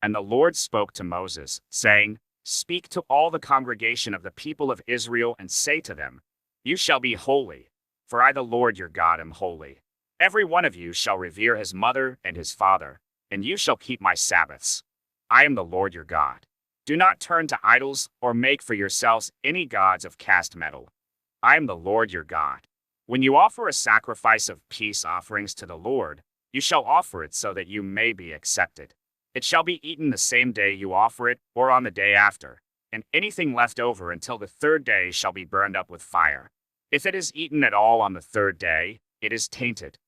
And the Lord spoke to Moses, saying, Speak to all the congregation of the people of Israel and say to them, You shall be holy, for I the Lord your God am holy. Every one of you shall revere his mother and his father, and you shall keep my Sabbaths. I am the Lord your God. Do not turn to idols or make for yourselves any gods of cast metal. I am the Lord your God. When you offer a sacrifice of peace offerings to the Lord, you shall offer it so that you may be accepted. It shall be eaten the same day you offer it, or on the day after, and anything left over until the third day shall be burned up with fire. If it is eaten at all on the third day, it is tainted.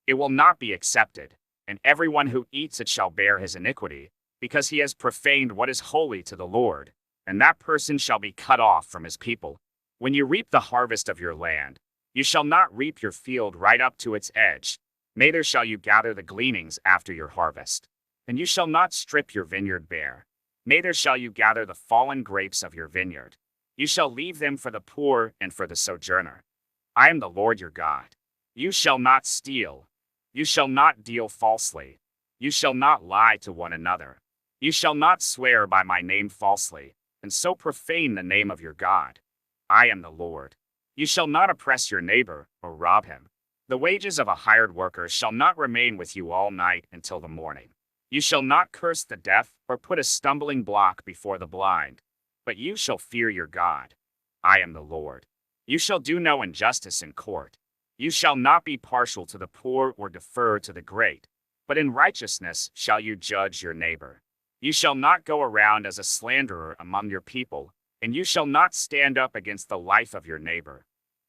It will not be accepted, and everyone who eats it shall bear his iniquity, because he has profaned what is holy to the Lord, and that person shall be cut off from his people. When you reap the harvest of your land, you shall not reap your field right up to its edge, neither shall you gather the gleanings after your harvest. And you shall not strip your vineyard bare, neither shall you gather the fallen grapes of your vineyard. You shall leave them for the poor and for the sojourner. I am the Lord your God. You shall not steal. You shall not deal falsely. You shall not lie to one another. You shall not swear by my name falsely, and so profane the name of your God. I am the Lord. You shall not oppress your neighbor or rob him. The wages of a hired worker shall not remain with you all night until the morning. You shall not curse the deaf or put a stumbling block before the blind, but you shall fear your God. I am the Lord. You shall do no injustice in court. You shall not be partial to the poor or defer to the great, but in righteousness shall you judge your neighbor. You shall not go around as a slanderer among your people, and you shall not stand up against the life of your neighbor.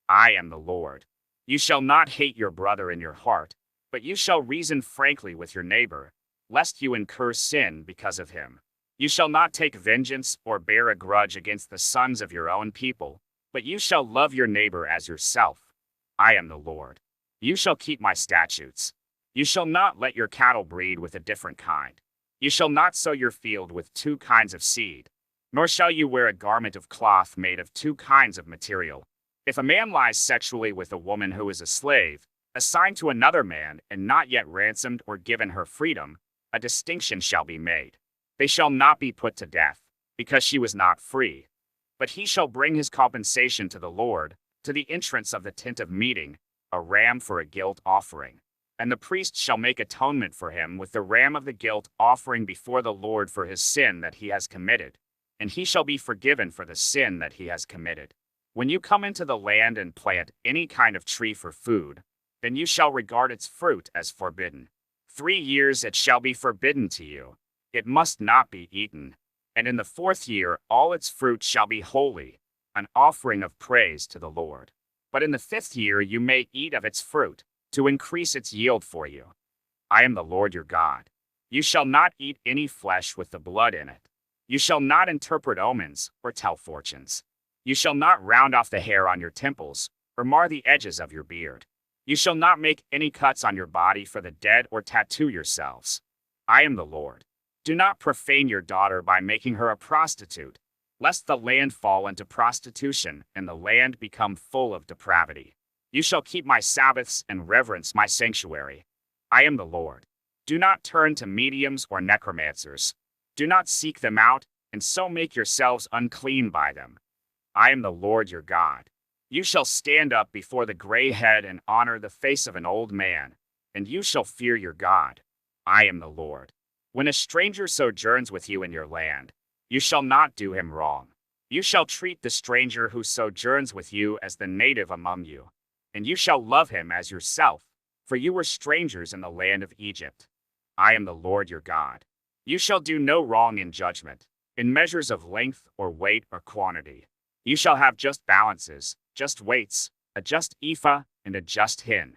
I am the Lord. You shall not hate your brother in your heart, but you shall reason frankly with your neighbor, lest you incur sin because of him. You shall not take vengeance or bear a grudge against the sons of your own people, but you shall love your neighbor as yourself. I am the Lord. You shall keep my statutes. You shall not let your cattle breed with a different kind. You shall not sow your field with two kinds of seed, nor shall you wear a garment of cloth made of two kinds of material. If a man lies sexually with a woman who is a slave, assigned to another man and not yet ransomed or given her freedom, a distinction shall be made. They shall not be put to death, because she was not free. But he shall bring his compensation to the Lord, to the entrance of the tent of meeting, a ram for a guilt offering. And the priest shall make atonement for him with the ram of the guilt offering before the Lord for his sin that he has committed, and he shall be forgiven for the sin that he has committed. When you come into the land and plant any kind of tree for food, then you shall regard its fruit as forbidden. 3 years it shall be forbidden to you. It must not be eaten. And in the 4th year all its fruit shall be holy, an offering of praise to the Lord. But in the 5th year you may eat of its fruit, to increase its yield for you. I am the Lord your God. You shall not eat any flesh with the blood in it. You shall not interpret omens or tell fortunes. You shall not round off the hair on your temples, or mar the edges of your beard. You shall not make any cuts on your body for the dead or tattoo yourselves. I am the Lord. Do not profane your daughter by making her a prostitute, lest the land fall into prostitution and the land become full of depravity. You shall keep my Sabbaths and reverence my sanctuary. I am the Lord. Do not turn to mediums or necromancers. Do not seek them out, and so make yourselves unclean by them. I am the Lord your God. You shall stand up before the gray head and honor the face of an old man, and you shall fear your God. I am the Lord. When a stranger sojourns with you in your land, you shall not do him wrong. You shall treat the stranger who sojourns with you as the native among you, and you shall love him as yourself, for you were strangers in the land of Egypt. I am the Lord your God. You shall do no wrong in judgment, in measures of length or weight or quantity. You shall have just balances, just weights, a just ephah, and a just hin.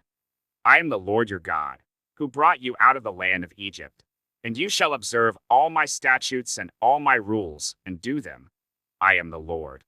I am the Lord your God, who brought you out of the land of Egypt. And you shall observe all my statutes and all my rules, and do them. I am the Lord.